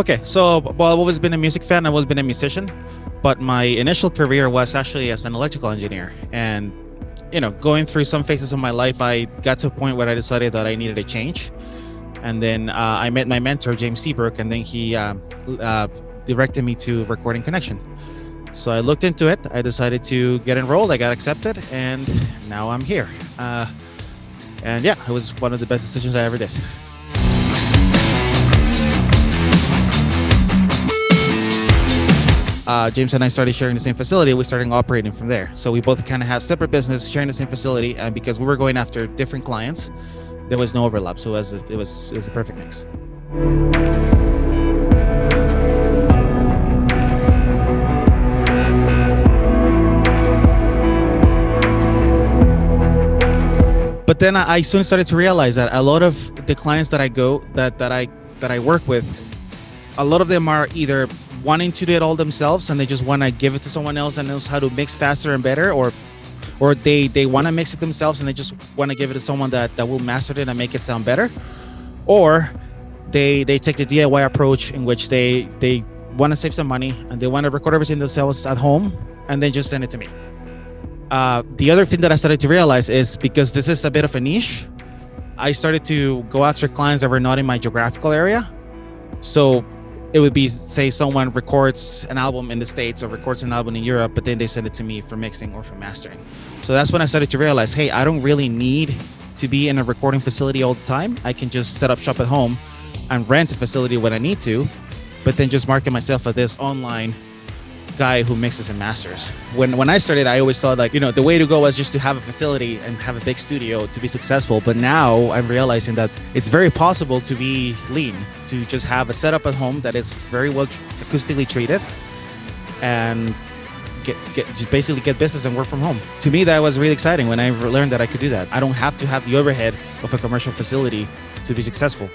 Okay, so well, I've always been a music fan. I've always been a musician, but my initial career was actually as an electrical engineer. And going through some phases of my life, I got to a point where I decided that I needed a change. And then I met my mentor, James Seabrook, and then he directed me to Recording Connection. So I looked into it. I decided to get enrolled. I got accepted, and now I'm here. And yeah, it was one of the best decisions I ever did. James and I started sharing the same facility. We started operating from there. So we both kind of have separate business, sharing the same facility, and because we were going after different clients, there was no overlap. So it was a perfect mix. But then I soon started to realize that a lot of the clients that I work with, a lot of them are either wanting to do it all themselves and they just want to give it to someone else that knows how to mix faster and better, or they want to mix it themselves and they just want to give it to someone that will master it and make it sound better, or they take the DIY approach in which they want to save some money and they want to record everything themselves at home and then just send it to me. The other thing that I started to realize is, because this is a bit of a niche, I started to go after clients that were not in my geographical area. So it would be, say, someone records an album in the States or records an album in Europe, but then they send it to me for mixing or for mastering. So that's when I started to realize, hey, I don't really need to be in a recording facility all the time. I can just set up shop at home and rent a facility when I need to, but then just market myself as this online guy who mixes and masters. When I started, I always thought the way to go was just to have a facility and have a big studio to be successful. But now I'm realizing that it's very possible to be lean, to just have a setup at home that is very well acoustically treated and just basically get business and work from home. To me, that was really exciting when I learned that I could do that. I don't have to have the overhead of a commercial facility to be successful.